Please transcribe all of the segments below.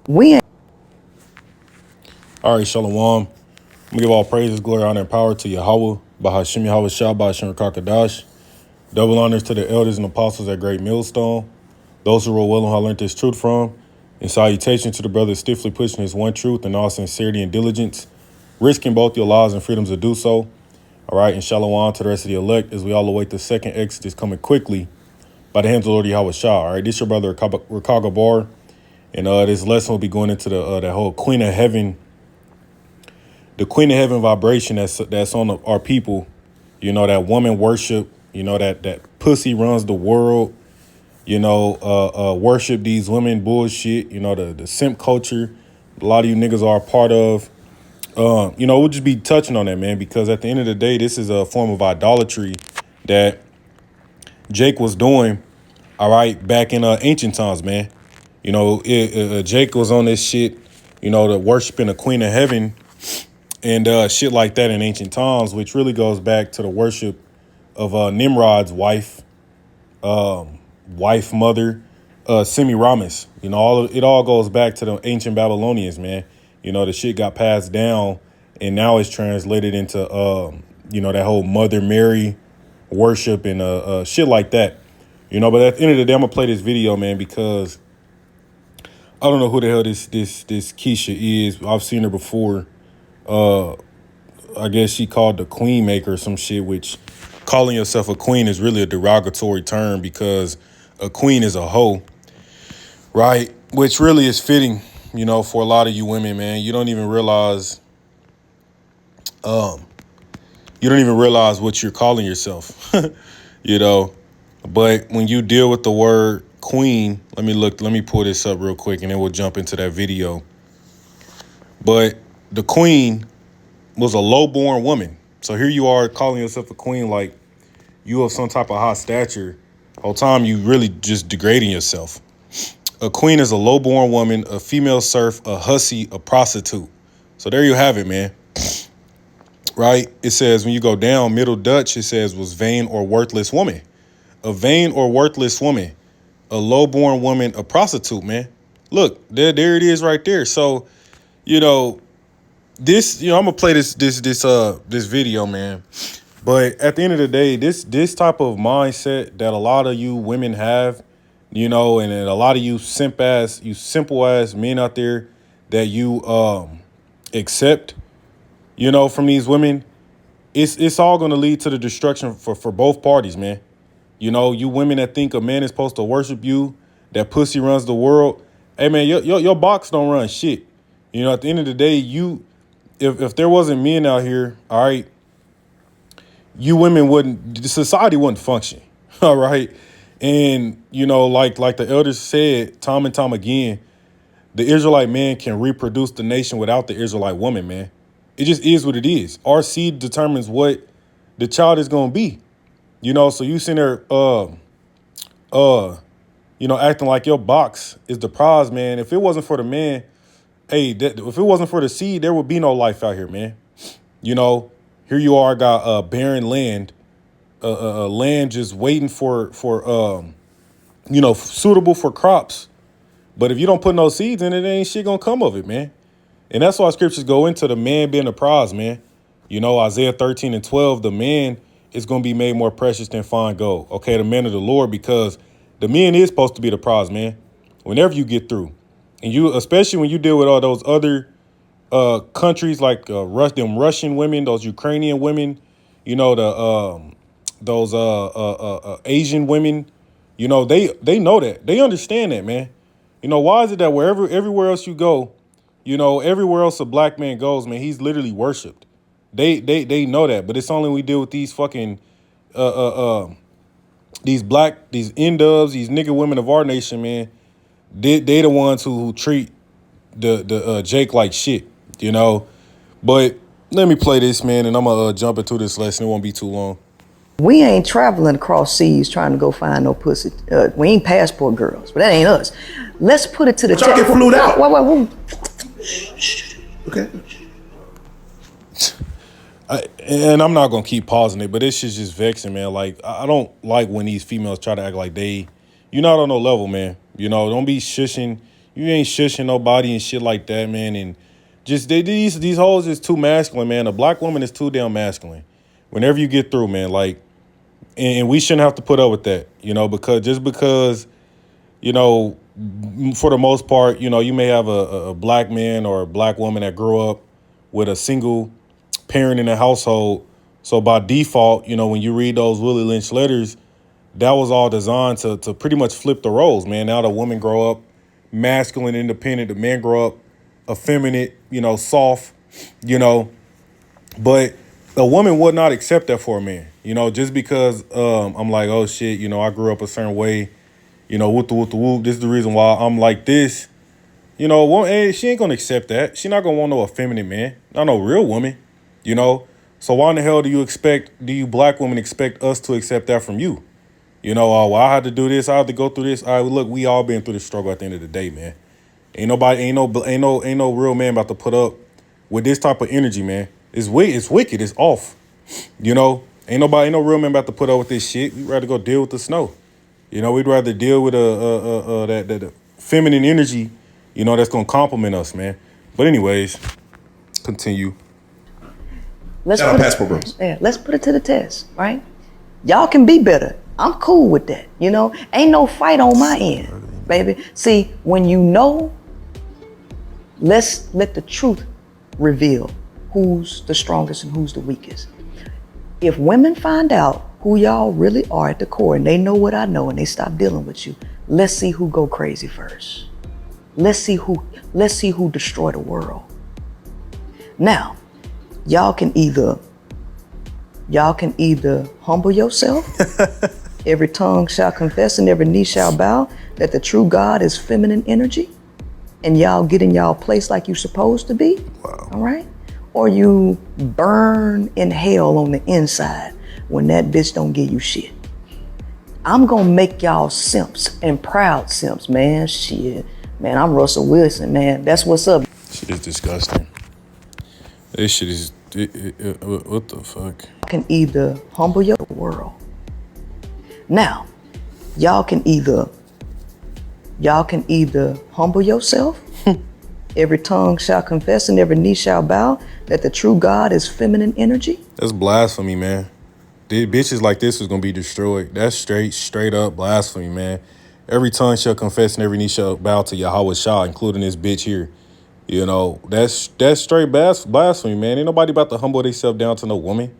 We ain't. All right, Shalom. We give all praises, glory, honor, and power to Yahweh, Bahashim Yahweh Shah, Bahashim Rakakadash. Double honors to the elders and apostles at Great Millstone, those who wrote well and how learned this truth from, and salutation to the brothers stiffly pushing his one truth in all sincerity and diligence, risking both your lives and freedoms to do so. All right, and Shalom to the rest of the elect as we all await the second exodus coming quickly by the hands of the Lord Yahweh Shah. All right, this is your brother Rakaga Bar, and this lesson will be going into the that whole Queen of Heaven. The Queen of Heaven vibration that's on our people, that woman worship, that pussy runs the world, worship these women bullshit, the simp culture a lot of you niggas are a part of. We'll just be touching on that, man, because at the end of the day, this is a form of idolatry that Jake was doing, all right, back in ancient times, man. Jake was on this shit, the worshiping the Queen of Heaven and shit like that in ancient times, which really goes back to the worship of Nimrod's mother, Semiramis. It all goes back to the ancient Babylonians, man. The shit got passed down, and now it's translated into, that whole Mother Mary worship and shit like that. But at the end of the day, I'm gonna play this video, man, because I don't know who the hell this Keisha is. I've seen her before. I guess she called the Queen Maker or some shit, which calling yourself a queen is really a derogatory term because a queen is a hoe, right? Which really is fitting, for a lot of you women, man. You don't even realize what you're calling yourself, But when you deal with the word queen, let me pull this up real quick and then we'll jump into that video. But the queen was a low-born woman. So here you are calling yourself a queen like you have some type of high stature. Whole time you really just degrading yourself. A queen is a low-born woman, a female serf, a hussy, a prostitute. So there you have it, man. Right? It says when you go down, Middle Dutch, it says was vain or worthless woman. A vain or worthless woman. A low-born woman, a prostitute, man. Look, there it is right there. So, this, I'm gonna play this video, man. But at the end of the day, this type of mindset that a lot of you women have, and a lot of you simple ass men out there that you accept, from these women, it's all gonna lead to the destruction for both parties, man. You women that think a man is supposed to worship you, that pussy runs the world. Hey, man, your box don't run shit. At the end of the day, if there wasn't men out here, all right, you women society wouldn't function, all right? And, like the elders said time and time again, the Israelite man can reproduce the nation without the Israelite woman, man. It just is what it is. Our seed determines what the child is going to be. So you sitting there, acting like your box is the prize, man. If it wasn't for the man, if it wasn't for the seed, there would be no life out here, man. Here you are, got barren land, land just waiting for suitable for crops. But if you don't put no seeds in it, ain't shit gonna come of it, man. And that's why scriptures go into the man being the prize, man. Isaiah 13:12, the man is gonna be made more precious than fine gold. Okay, the man of the Lord, because the man is supposed to be the prize, man. Whenever you get through, and especially when you deal with all those other countries like them Russian women, those Ukrainian women, those Asian women, they know that. They understand that, man. Why is it that everywhere else you go, everywhere else a black man goes, man, he's literally worshipped. They know that, but it's only when we deal with these fucking these N-dubs, these nigga women of our nation, man. They the ones who treat the Jake like shit, But let me play this, man, and I'm gonna jump into this lesson. It won't be too long. We ain't traveling across seas trying to go find no pussy. We ain't passport girls, but that ain't us. Let's put it to the test. Y'all get flued out. Wait. Okay. And I'm not gonna keep pausing it, but this shit's just vexing, man. Like, I don't like when these females try to act like you're not on no level, man. Don't be shushing, You ain't shushing nobody and shit like that, man. And just these hoes is too masculine, man. A black woman is too damn masculine. Whenever you get through, man, like, and we shouldn't have to put up with that, because you know, for the most part, you may have a black man or a black woman that grew up with a single parent in the household. So by default, when you read those Willie Lynch letters, that was all designed to pretty much flip the roles, man. Now the woman grow up masculine, independent. The man grow up effeminate, soft, But a woman would not accept that for a man, just because I'm like, oh shit, I grew up a certain way, whoop the whoop the whoop. This is the reason why I'm like this. She ain't gonna accept that. She not gonna want no effeminate man, not no real woman, So why in the hell do you black women expect us to accept that from you? Well, I had to do this, I had to go through this. All right, well, look, we all been through the struggle at the end of the day, man. Ain't no real man about to put up with this type of energy, man. It's wicked, it's off. Ain't no real man about to put up with this shit. We'd rather go deal with the snow. We'd rather deal with that feminine energy, that's gonna compliment us, man. But anyways, continue. Let's Shout out put Passport Bros. Yeah, let's put it to the test, right? Y'all can be better. I'm cool with that, Ain't no fight on my end, baby. See, when let's let the truth reveal who's the strongest and who's the weakest. If women find out who y'all really are at the core and they know what I know and they stop dealing with you, let's see who go crazy first. Let's see who destroy the world. Now, y'all can either humble yourself. Every tongue shall confess and every knee shall bow that the true God is feminine energy, and y'all get in y'all place like you supposed to be. Wow. All right? Or you burn in hell on the inside when that bitch don't give you shit. I'm gonna make y'all simps and proud simps, man. Shit. Man, I'm Russell Wilson, man. That's what's up. Shit is disgusting. This shit is what the fuck? Can either humble your world. Now, y'all can either humble yourself. Every tongue shall confess and every knee shall bow that the true God is feminine energy. That's blasphemy, man. The bitches like this is gonna be destroyed. That's straight up blasphemy, man. Every tongue shall confess and every knee shall bow to Yahweh Shah, including this bitch here. That's straight blasphemy, man. Ain't nobody about to humble themselves down to no woman.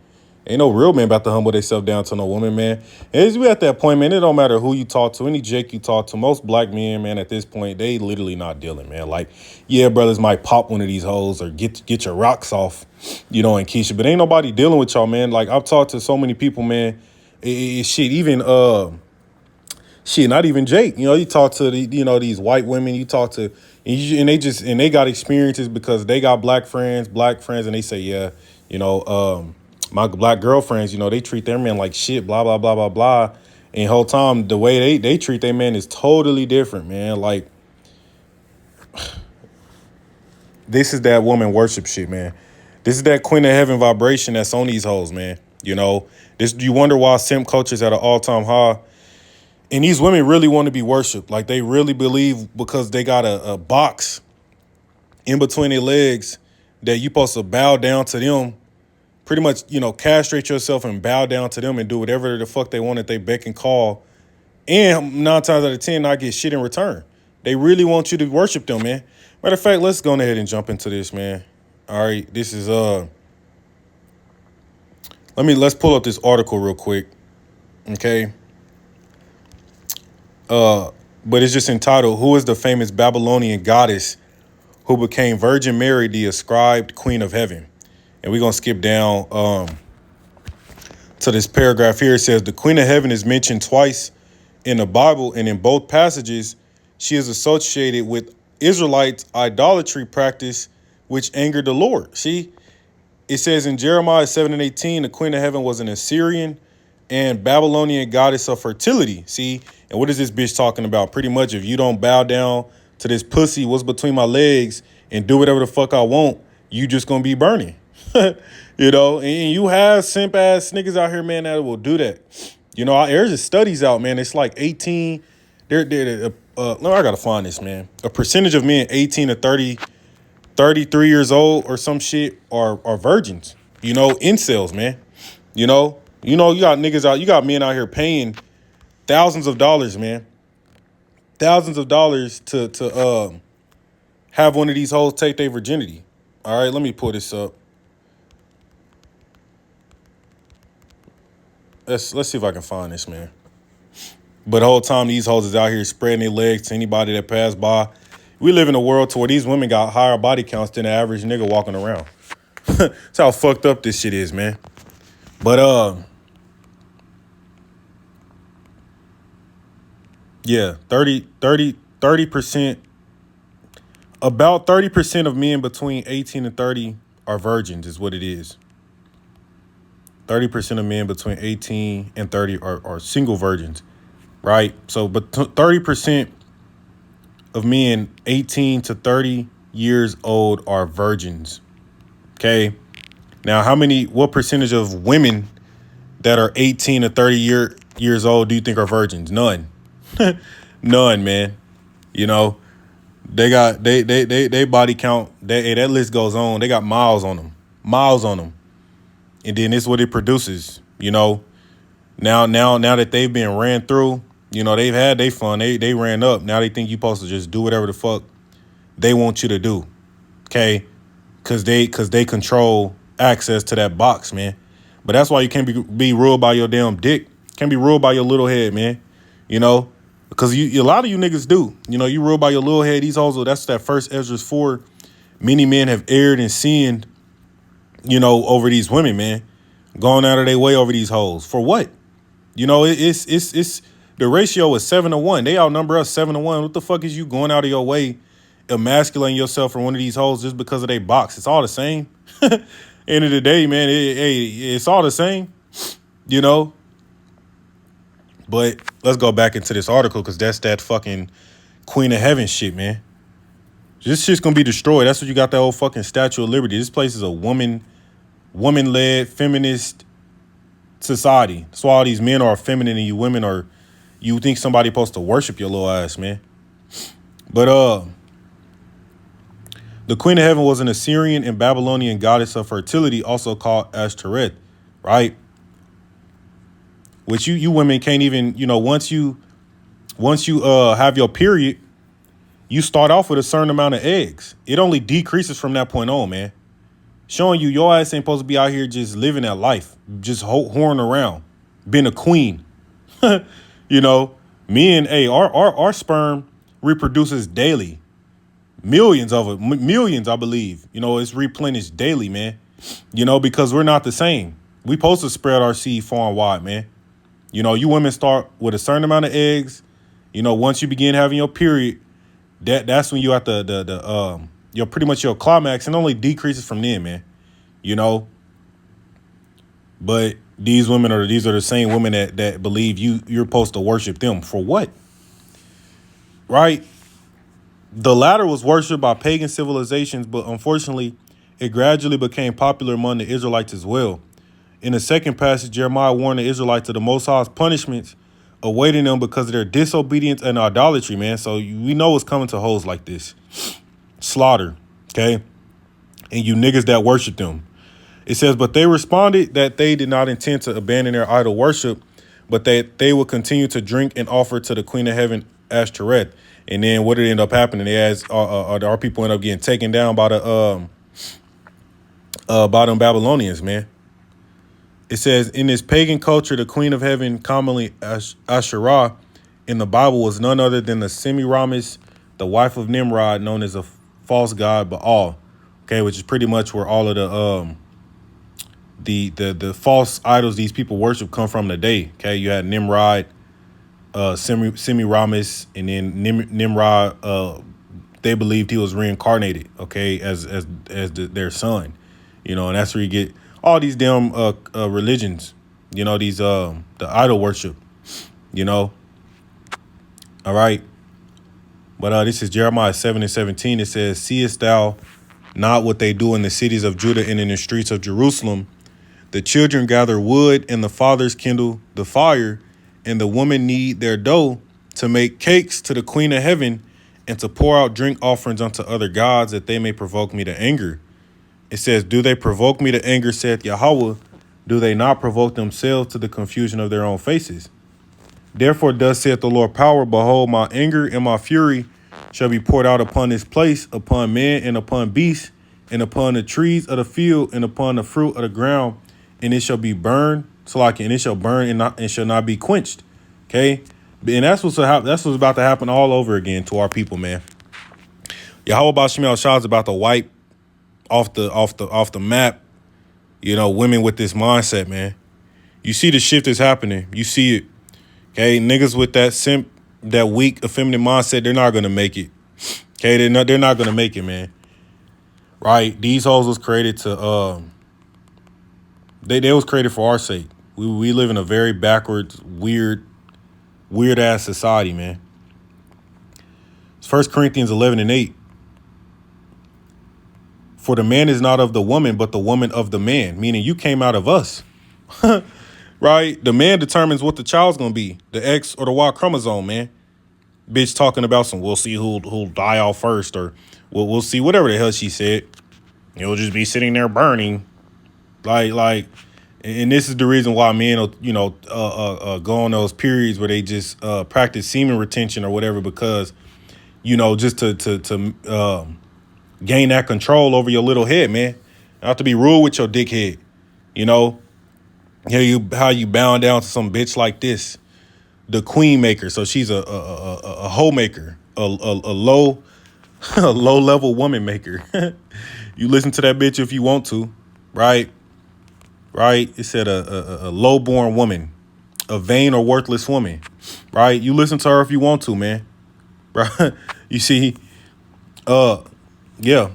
Ain't no real man about to humble themselves down to no woman, man. And as we at that point, man, it don't matter who you talk to, any Jake you talk to, most black men, man, at this point, they literally not dealing, man. Like, yeah, brothers might pop one of these hoes or get your rocks off, and Keisha, but ain't nobody dealing with y'all, man. Like, I've talked to so many people, man. Shit, even not even Jake. You talk to these white women. You talk to and they got experiences because they got black friends, and they say, yeah, my black girlfriends, they treat their men like shit, blah blah blah blah blah. And the whole time the way they treat their men is totally different, man. Like, this is that woman worship shit, man. This is that Queen of Heaven vibration that's on these hoes, man. You wonder why simp culture's at an all-time high. And these women really want to be worshipped. Like, they really believe because they got a box in between their legs that you supposed to bow down to them. Pretty much, castrate yourself and bow down to them and do whatever the fuck they want at they beck and call. And 9 times out of 10, not get shit in return. They really want you to worship them, man. Matter of fact, let's go ahead and jump into this, man. All right, this is let's pull up this article real quick. Okay. But it's just entitled, "Who is the famous Babylonian goddess who became Virgin Mary, the ascribed Queen of Heaven?" And we're going to skip down to this paragraph here. It says, the Queen of Heaven is mentioned twice in the Bible, and in both passages, she is associated with Israelites' idolatry practice, which angered the Lord. See, it says in Jeremiah 7:18, the Queen of Heaven was an Assyrian and Babylonian goddess of fertility. See, and what is this bitch talking about? Pretty much, if you don't bow down to this pussy, what's between my legs, and do whatever the fuck I want, you just gonna be burning. And you have simp ass niggas out here, man, that will do that. There's just studies out, man. It's like 18 no, I gotta find this, man. A percentage of men 18 to 30, 33 years old or some shit are virgins. You know, incels, man. You got niggas out, you got men out here paying thousands of dollars, man. Thousands of dollars to have one of these hoes take their virginity. All right, let me pull this up. Let's see if I can find this, man. But the whole time these hoes is out here spreading their legs to anybody that pass by. We live in a world to where these women got higher body counts than the average nigga walking around. That's how fucked up this shit is, man. But yeah, 30%, about 30% of men between 18 and 30 are virgins is what it is. 30% of men between 18 and 30 are single virgins, right? So, but 30% of men 18 to 30 years old are virgins. Okay. Now, what percentage of women that are 18 to 30 years old do you think are virgins? None. None, man. You know, they body count, that list goes on. They got miles on them. And then this is what it produces, you know. Now that they've been ran through, you know, they've had their fun. They ran up. Now they think you supposed to just do whatever the fuck they want you to do. Okay? Cause they control access to that box, man. But that's why you can't be ruled by your damn dick. Can't be ruled by your little head, man. You know? Because a lot of you niggas do. You know, you ruled by your little head. These hoes, that's that first Ezra's 4. Many men have erred and sinned, you know, over these women, man. Going out of their way over these hoes. For what? You know, it's the ratio is 7-1. They outnumber us 7-1. What the fuck is you going out of your way, emasculating yourself for one of these hoes just because of their box? It's all the same. End of the day, man, it's all the same, you know. But let's go back into this article because that's that fucking Queen of Heaven shit, man. This shit's gonna be destroyed. That's what you got, that old fucking Statue of Liberty. This place is a woman-led, feminist society. That's why all these men are feminine and you women are, you think somebody supposed to worship your little ass, man. But the Queen of Heaven was an Assyrian and Babylonian goddess of fertility, also called Ashtoreth, right? Which you women can't even, you know, once you have your period, you start off with a certain amount of eggs. It only decreases from that point on, man. Showing you your ass ain't supposed to be out here just living that life, just whoring around, being a queen. You know, our sperm reproduces daily. Millions of it, millions, I believe. You know, it's replenished daily, man. You know, because we're not the same. We supposed to spread our seed far and wide, man. You know, you women start with a certain amount of eggs. You know, once you begin having your period, that's when you at you're pretty much your climax, and only decreases from then, man. You know. But these are the same women that believe you're supposed to worship them. For what? Right? The latter was worshipped by pagan civilizations, but unfortunately, it gradually became popular among the Israelites as well. In the second passage, Jeremiah warned the Israelites of the Most High's punishments awaiting them because of their disobedience and idolatry, man. So we know what's coming to hoes like this. Slaughter, okay? And you niggas that worship them. It says, but they responded that they did not intend to abandon their idol worship, but that they would continue to drink and offer to the Queen of Heaven, Ashtoreth. And then what did end up happening? They asked, our people end up getting taken down by them Babylonians, man. It says, in this pagan culture, the Queen of Heaven, commonly Asherah, in the Bible was none other than the Semiramis, the wife of Nimrod, known as a false god Baal. Okay, which is pretty much where all of the false idols these people worship come from today. Okay, you had Nimrod, Semiramis, and then Nimrod. They believed he was reincarnated. Okay, as their son. You know, and that's where you get all these damn religions. You know, these the idol worship. You know. All right. But this is Jeremiah 7:17. It says, seest thou not what they do in the cities of Judah and in the streets of Jerusalem? The children gather wood, and the fathers kindle the fire, and the women knead their dough, to make cakes to the Queen of Heaven, and to pour out drink offerings unto other gods, that they may provoke me to anger. It says, do they provoke me to anger, saith Yahweh? Do they not provoke themselves to the confusion of their own faces? Therefore, thus saith the Lord power, behold, my anger and my fury shall be poured out upon this place, upon man and upon beasts, and upon the trees of the field, and upon the fruit of the ground, and it shall be burned, and it shall burn and shall not be quenched. Okay, and that's what's about to happen all over again to our people, man. Yahweh Bashim Shah is about to wipe off the map, women with this mindset, man. You see the shift is happening. You see it. Okay, niggas with that weak, effeminate mindset, they're not gonna make it. Okay, they're not gonna make it, man. Right? These hoes was created to they was created for our sake. We live in a very backwards, weird ass society, man. It's 1 Corinthians 11:8. For the man is not of the woman, but the woman of the man, meaning you came out of us. Right? The man determines what the child's gonna be, the X or the Y chromosome, man. Bitch talking about some, we'll see who'll die off first, or we'll see whatever the hell she said. You'll just be sitting there burning, like, and this is the reason why men, go on those periods where they just practice semen retention or whatever, because, just to gain that control over your little head, man. Not to be rude with your dickhead, how you bound down to some bitch like this, the queen maker. So she's a hoe maker, a low level woman maker. You listen to that bitch if you want to, right? Right? It said a low born woman, a vain or worthless woman, right? You listen to her if you want to, man. Right? You see, yeah.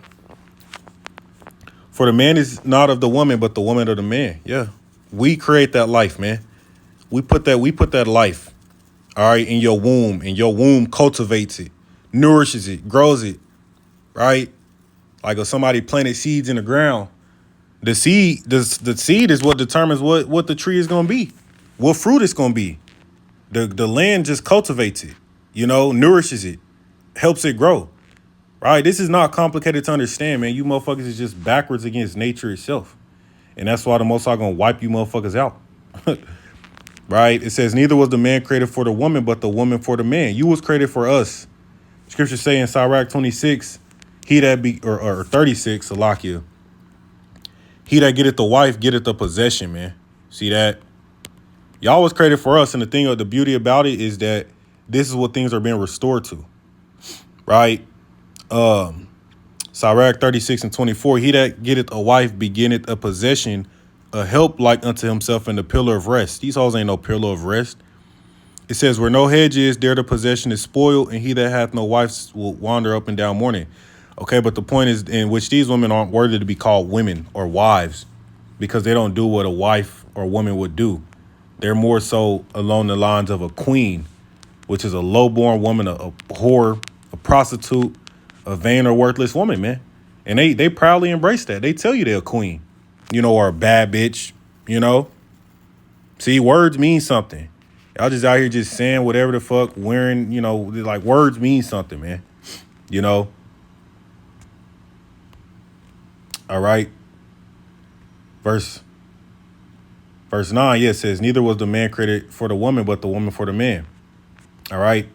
For the man is not of the woman, but the woman of the man. Yeah. We create that life, man. We put that life, all right, in your womb, and your womb cultivates it, nourishes it, grows it, right? Like if somebody planted seeds in the ground, the seed is what determines what the tree is going to be, what fruit it's going to be. The land just cultivates it, nourishes it, helps it grow, right? This is not complicated to understand, man. You motherfuckers is just backwards against nature itself. And that's why the Most High gonna wipe you motherfuckers out. Right? It says, neither was the man created for the woman, but the woman for the man. You was created for us. Scripture say in Sirach 26, or 36, Salakia, he that getteth the wife getteth the possession, man. See that? Y'all was created for us, and the beauty about it is that this is what things are being restored to. Right? Sirach 36:24, he that getteth a wife beginneth a possession, a help like unto himself in the pillar of rest. These hoes ain't no pillar of rest. It says, where no hedge is, there the possession is spoiled, and he that hath no wife will wander up and down mourning. Okay, but the point is, in which these women aren't worthy to be called women or wives, because they don't do what a wife or woman would do. They're more so along the lines of a queen, which is a low-born woman, a whore, a prostitute, a vain or worthless woman, man. And they proudly embrace that. They tell you they're a queen, or a bad bitch, See, words mean something. Y'all just out here just saying whatever the fuck, wearing, like words mean something, man. All right. Verse 9, it says, neither was the man created for the woman, but the woman for the man. All right.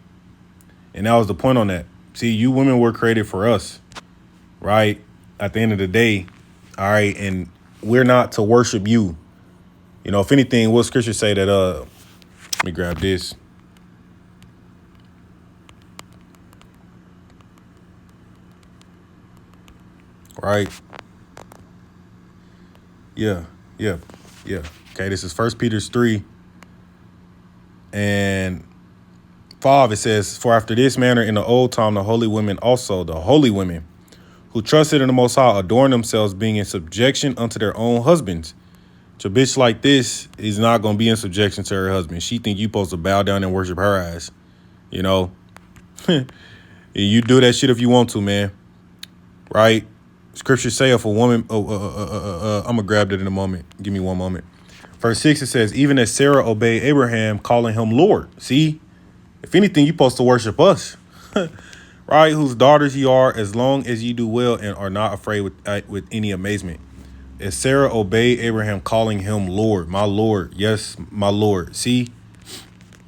And that was the point on that. See, you women were created for us, right? At the end of the day, all right, and we're not to worship you. If anything, what scripture say that, let me grab this. Right? Yeah. Okay, this is 1 Peter 3 and 5. It says, for after this manner in the old time, the holy women also, the holy women who trusted in the Most High, adorn themselves, being in subjection unto their own husbands. So a bitch like this is not going to be in subjection to her husband. She think you supposed to bow down and worship her ass. You do that shit if you want to, man. Right? Scripture say if a woman, I'm going to grab it in a moment. Give me one moment. Verse 6, it says, even as Sarah obeyed Abraham, calling him Lord. See? If anything, you supposed to worship us, right? Whose daughters ye are, as long as ye do well and are not afraid with any amazement. As Sarah obeyed Abraham, calling him Lord, my Lord, yes, my Lord. See,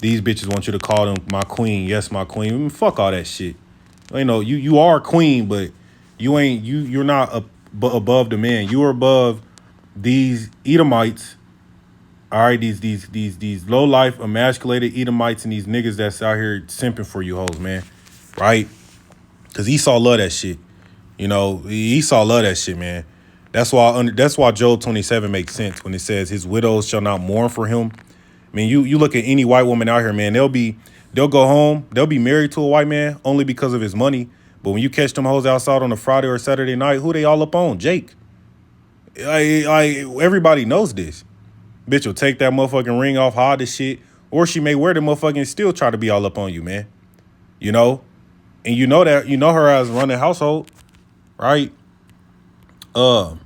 these bitches want you to call them my queen, yes, my queen. I mean, fuck all that shit. You know, you are a queen, but you're not above the man. You are above these Edomites. All right, these low life emasculated Edomites and these niggas that's out here simping for you hoes, man. Right? Cause Esau love that shit. You know, Esau love that shit, man. That's why Job 27 makes sense when it says his widows shall not mourn for him. I mean, you look at any white woman out here, man, they'll go home, they'll be married to a white man only because of his money. But when you catch them hoes outside on a Friday or Saturday night, who they all up on? Jake. Everybody knows this. Bitch will take that motherfucking ring off, hide the shit, or she may wear the motherfucking and still try to be all up on you, man. You know? And you know her as running household, right? Give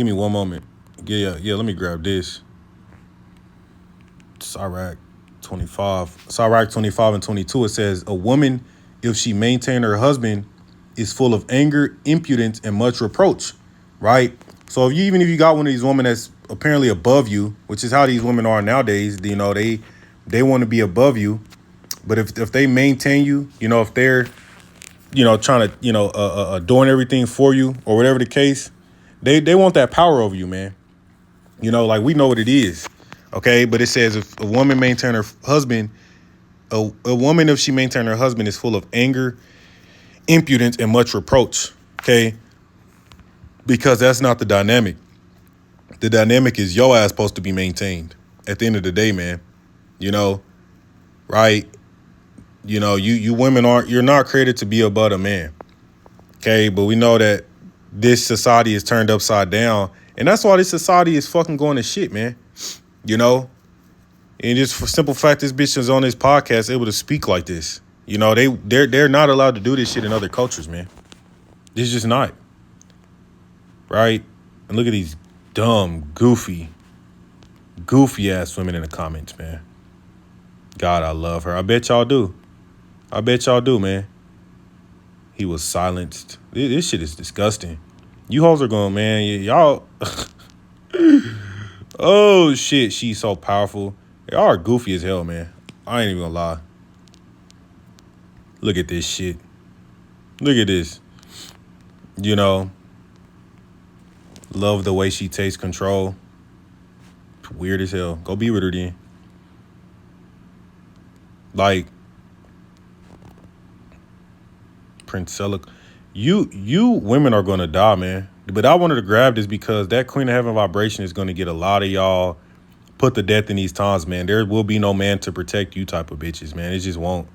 me one moment. Yeah, let me grab this. Sirach 25. Sirach 25 and 22, it says, a woman, if she maintain her husband, is full of anger, impudence, and much reproach, right? So even if you got one of these women that's apparently above you, which is how these women are nowadays, you know, they want to be above you. But if they maintain you, you know, if they're, you know, trying to, you know, doing everything for you or whatever the case, they want that power over you, man. You know, like we know what it is. OK, but it says if a woman maintain her husband, a woman, if she maintain her husband, is full of anger, impudence, and much reproach. OK, because that's not the dynamic. The dynamic is your ass supposed to be maintained at the end of the day, man. You know, right. You know, you women you're not created to be above a man. OK, but we know that this society is turned upside down. And that's why this society is fucking going to shit, man. You know, and just for simple fact, this bitch is on this podcast able to speak like this. You know, they're not allowed to do this shit in other cultures, man. It's just not. Right. And look at these dumb, goofy ass women in the comments, man. God, I love her. I bet y'all do. Man. He was silenced. This shit is disgusting. You hoes are going, man. Y'all. Oh, shit. She's so powerful. Y'all are goofy as hell, man. I ain't even gonna lie. Look at this shit. Look at this. You know. Love the way she takes control. Weird as hell. Go be with her then. Like. Princella. You women are gonna die, man. But I wanted to grab this because that Queen of Heaven vibration is gonna get a lot of y'all put to death in these times, man. There will be no man to protect you type of bitches, man. It just won't.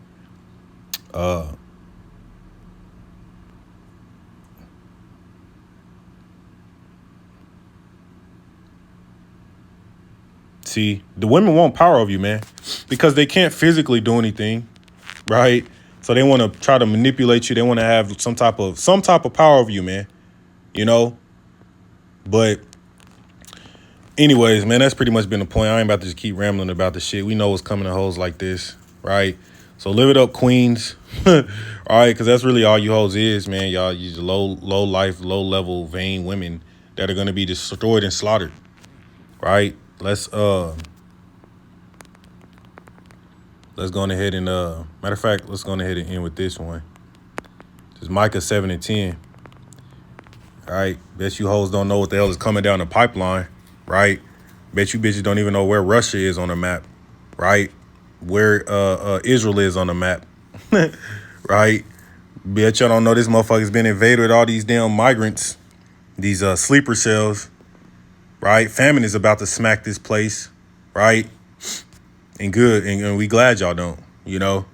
See, the women want power over you, man, because they can't physically do anything, right? So they want to try to manipulate you. They want to have some type of power over you, man. You know, but anyways, man, that's pretty much been the point. I ain't about to just keep rambling about the shit. We know what's coming to hoes like this, right? So live it up, queens. All right, because that's really all you hoes is, man. Y'all, you low life, low level, vain women that are gonna be destroyed and slaughtered, right? Let's go on ahead and matter of fact, let's go on ahead and end with this one. It's Micah 7 and 10. All right, bet you hoes don't know what the hell is coming down the pipeline, right? Bet you bitches don't even know where Russia is on the map, right? Where Israel is on the map, right? Bet y'all don't know this motherfucker's been invaded with all these damn migrants, these sleeper cells, right? Famine is about to smack this place, right? And good, and we glad y'all don't, you know?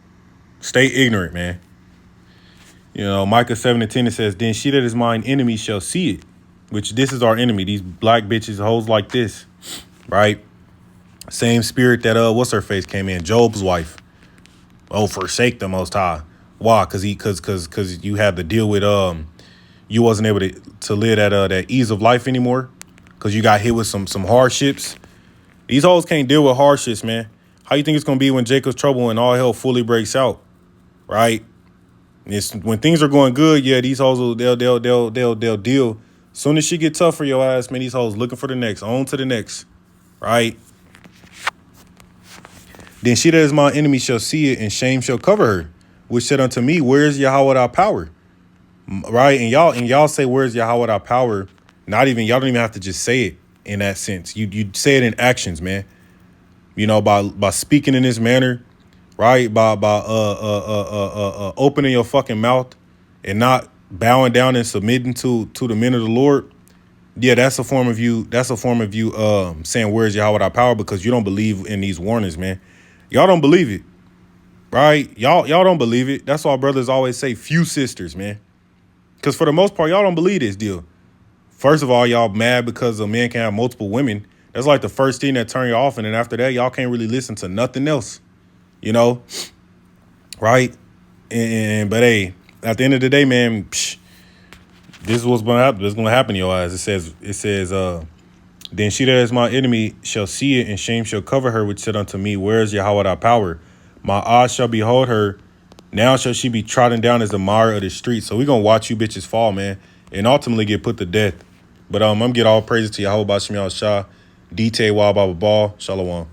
Stay ignorant, man. You know, Micah 7 and 10, it says, then she that is mine enemy shall see it, which this is our enemy, these black bitches, hoes like this, right? Same spirit that, what's her face came in, Job's wife. Oh, forsake the Most High. Why? Because you had to deal with, you wasn't able to live that ease of life anymore because you got hit with some hardships. These hoes can't deal with hardships, man. How you think it's gonna be when Jacob's trouble and all hell fully breaks out, right? It's when things are going good. Yeah, these hoes will they'll deal. Soon as she get tough for your ass, man, these hoes looking for the next, on to the next, right? Then she that is my enemy shall see it, and shame shall cover her, which said unto me, where is Yahweh thy power? Right? And y'all say, where's Yahweh thy power? Not even, y'all don't even have to just say it in that sense. You say it in actions, man. You know, by speaking in this manner, right? By opening your fucking mouth and not bowing down and submitting to the men of the Lord. Yeah, that's a form of you. That's a form of you saying, where's Yahweh thy power? Because you don't believe in these warnings, man. Y'all don't believe it, right? Y'all don't believe it. That's why brothers always say few sisters, man. Because for the most part, y'all don't believe this deal. First of all, y'all mad because a man can have multiple women. That's like the first thing that turn you off. And then after that, y'all can't really listen to nothing else, you know? Right? But hey, at the end of the day, man, this is what's going to happen. It's going to happen to your eyes. It says, then she that is my enemy shall see it, and shame shall cover her, which said unto me, where is Yahweh thy power? My eyes shall behold her. Now shall she be trodden down as the mire of the street. So we're going to watch you bitches fall, man, and ultimately get put to death. But I'm going to get all praises to Yahweh Bashim Yahweh Shah, D-Tay Wa Baba Ball, Shalom.